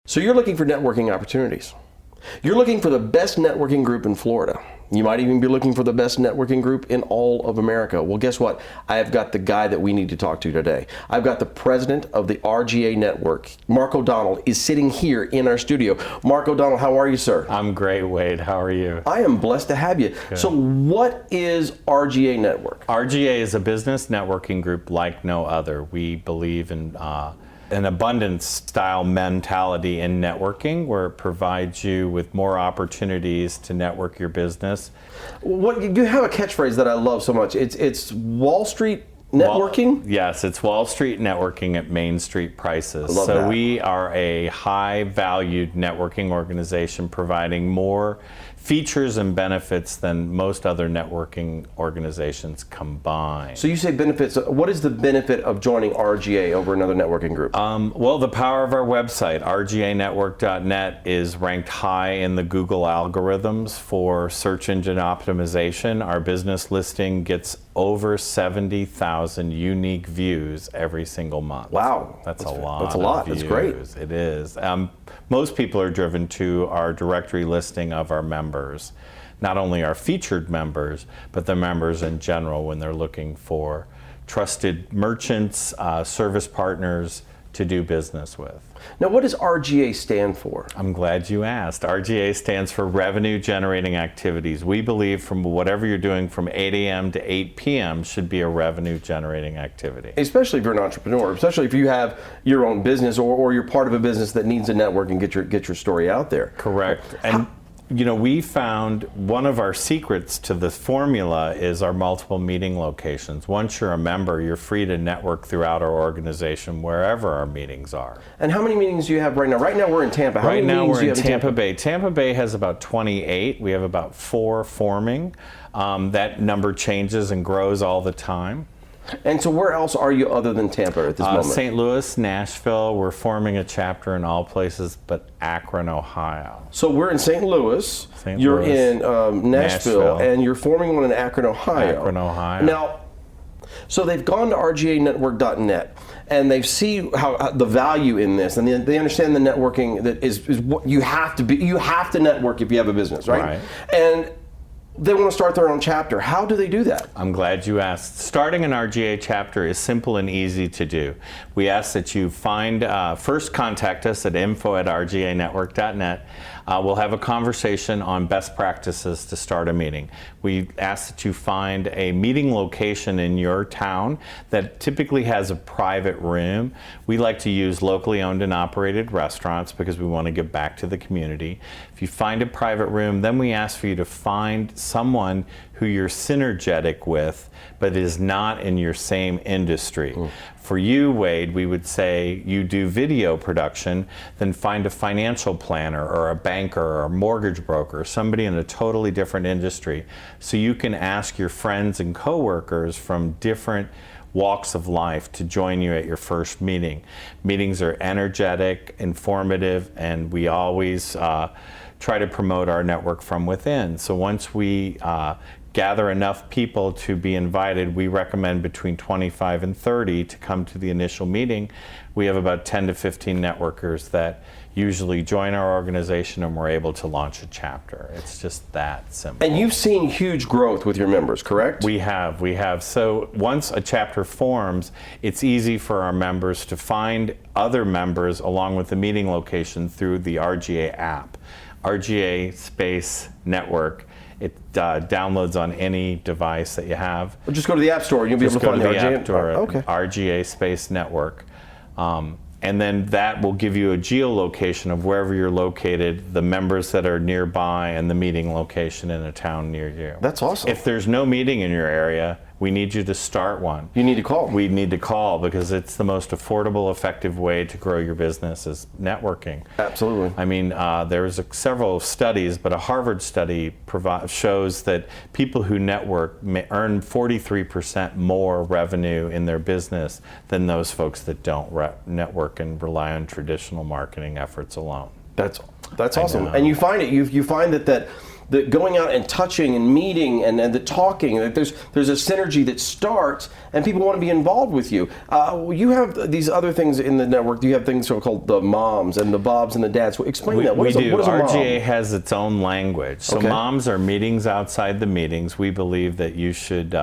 So you're looking for networking opportunities. You're looking for the best networking group in Florida. You might even be looking for the best networking group in all of America. Well, guess what? I have got the guy that we need to talk to today. I've got the president of the RGA Network. Mark O'Donnell is sitting here in our studio. Mark O'Donnell, how are you, sir? I'm great, Wade. How are you? I am blessed to have you. Good. So what is RGA Network? RGA is a business networking group like no other. We believe in an abundance style mentality in networking, where it provides you with more opportunities to network your business. What you have a catchphrase that I love so much. It's Wall Street networking? Yes, it's Wall Street networking at Main Street prices. I love that. We are a high valued networking organization providing more features and benefits than most other networking organizations combined. So you say benefits. What is the benefit of joining RGA over another networking group? Well, the power of our website, rganetwork.net, is ranked high in the Google algorithms for search engine optimization. Our business listing gets over 70,000 unique views every single month. Wow. That's a lot. That's a lot. That's great. It is. Most people are driven to our directory listing of our members. Not only our featured members, but the members in general when they're looking for trusted merchants, service partners to do business with. Now, what does RGA stand for? I'm glad you asked. RGA stands for Revenue Generating Activities. We believe from whatever you're doing from 8 a.m. to 8 p.m. should be a revenue generating activity. Especially if you're an entrepreneur, especially if you have your own business or you're part of a business that needs a network and get your story out there. Correct. And you know, we found one of our secrets to the formula is our multiple meeting locations. Once you're a member, you're free to network throughout our organization wherever our meetings are. And how many meetings do you have right now? Right now we're in Tampa. How right many now meetings we're do you in have Tampa Bay. Tampa Bay has about 28. We have about 4 forming. That number changes and grows all the time. And so where else are you other than Tampa at this moment? St. Louis, Nashville. We're forming a chapter in all places but Akron, Ohio. So we're in St. Louis. You're in Nashville, and you're forming one in Akron, Ohio. Akron, Ohio. Now, so they've gone to RGANetwork.net, and they see how the value in this, and they understand the networking that is what you have to be. You have to network if you have a business, right? And they want to start their own chapter. How do they do that? I'm glad you asked. Starting an RGA chapter is simple and easy to do. We ask that you first contact us at info@rganetwork.net. We'll have a conversation on best practices to start a meeting. We ask that you find a meeting location in your town that typically has a private room. We like to use locally owned and operated restaurants because we want to give back to the community. If you find a private room, then we ask for you to find someone who you're synergetic with, but is not in your same industry. For you, Wade, we would say you do video production, then find a financial planner or a banker or a mortgage broker, somebody in a totally different industry, so you can ask your friends and coworkers from different walks of life to join you at your first meeting. Meetings are energetic, informative, and we always try to promote our network from within. So once we gather enough people to be invited, we recommend between 25 and 30 to come to the initial meeting. We have about 10 to 15 networkers that usually join our organization, and we're able to launch a chapter. It's just that simple. And you've seen huge growth with your members, correct? We have. So once a chapter forms, it's easy for our members to find other members along with the meeting location through the RGA app. RGA Space Network. It downloads on any device that you have. Or just go to the App Store and you'll be able to find the RGA App Store. Okay. RGA Space Network. And then that will give you a geolocation of wherever you're located, the members that are nearby, and the meeting location in a town near you. That's awesome. If there's no meeting in your area, we need you to start one. You need to call. We need to call because it's the most affordable, effective way to grow your business is networking. Absolutely. I mean, there's several studies, but a Harvard study shows that people who network earn 43% more revenue in their business than those folks that don't network and rely on traditional marketing efforts alone. That's awesome. And you find that the going out and touching and meeting and the talking, that there's a synergy that starts and people want to be involved with you. You have these other things in the network. You have things called the moms and the bobs and the dads. Explain that. What is a mom? RGA has its own language. So moms are meetings outside the meetings. We believe that you should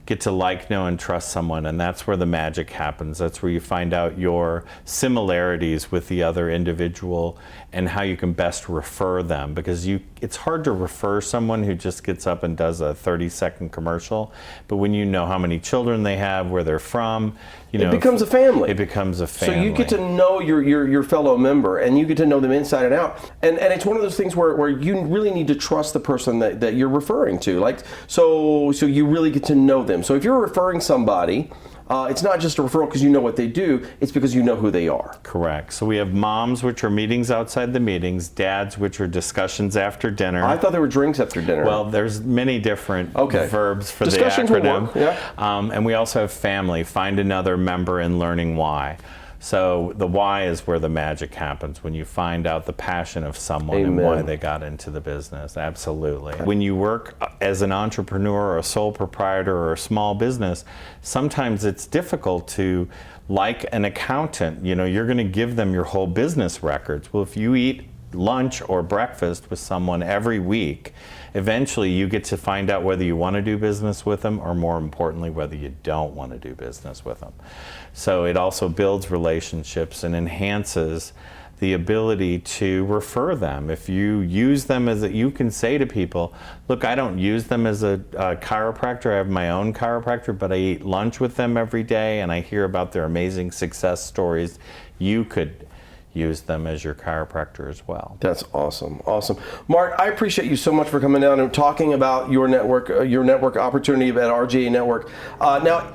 get to like, know, and trust someone, and that's where the magic happens. That's where you find out your similarities with the other individual and how you can best refer them, because it's hard to refer someone who just gets up and does a 30-second commercial, but when you know how many children they have, where they're from, it becomes a family. It becomes a family. So you get to know your fellow member, and you get to know them inside and out. And it's one of those things where you really need to trust the person that you're referring to. Like so you really get to know them. So if you're referring somebody, it's not just a referral because you know what they do, it's because you know who they are. Correct. So we have moms, which are meetings outside the meetings, dads, which are discussions after dinner. I thought there were drinks after dinner. Well, there's many different verbs for discussions the acronym. Will work. Yeah. And we also have family, find another member and learning why. So the why is where the magic happens, when you find out the passion of someone and why they got into the business. Absolutely. When you work as an entrepreneur or a sole proprietor or a small business, sometimes it's difficult to, like an accountant, you're going to give them your whole business records. Well, if you eat lunch or breakfast with someone every week, eventually you get to find out whether you want to do business with them, or more importantly, whether you don't want to do business with them. So it also builds relationships and enhances the ability to refer them. If you use them you can say to people, look, I don't use them as a chiropractor, I have my own chiropractor, but I eat lunch with them every day and I hear about their amazing success stories. You could use them as your chiropractor as well. That's awesome. Awesome. Mark, I appreciate you so much for coming down and talking about your network opportunity at RGA Network. Now,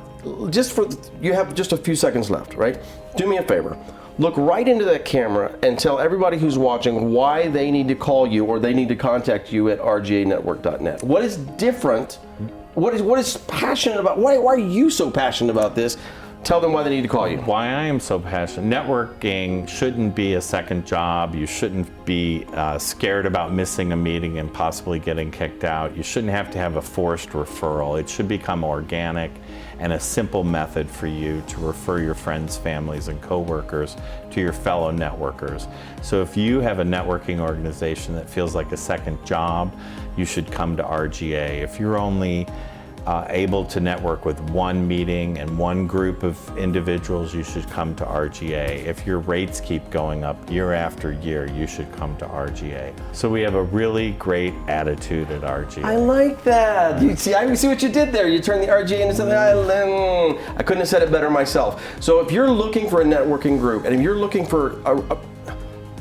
you have just a few seconds left, right? Do me a favor. Look right into that camera and tell everybody who's watching why they need to call you or they need to contact you at rganetwork.net. What is different? What is passionate about? Why are you so passionate about this? Tell them why they need to call you. Why I am so passionate. Networking shouldn't be a second job. You shouldn't be scared about missing a meeting and possibly getting kicked out. You shouldn't have to have a forced referral. It should become organic and a simple method for you to refer your friends, families, and coworkers to your fellow networkers. So if you have a networking organization that feels like a second job, you should come to RGA. If you're only able to network with one meeting and one group of individuals, you should come to RGA. If your rates keep going up year after year, you should come to RGA. So we have a really great attitude at RGA. I like that. I see what you did there. You turned the RGA into something I couldn't have said it better myself. So if you're looking for a networking group, and if you're looking for a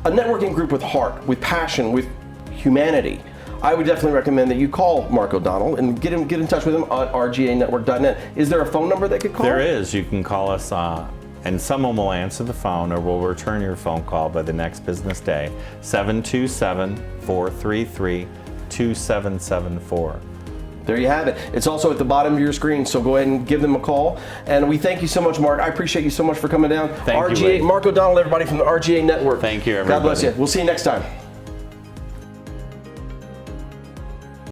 networking group with heart, with passion, with humanity, I would definitely recommend that you call Mark O'Donnell and get in touch with him at rganetwork.net. Is there a phone number they could call? There is. You can call us and someone will answer the phone or will return your phone call by the next business day. 727-433-2774. There you have it. It's also at the bottom of your screen, so go ahead and give them a call. And we thank you so much, Mark. I appreciate you so much for coming down. Thank you, RGA, Mark O'Donnell, everybody from the RGA Network. Thank you, everybody. God bless you. We'll see you next time.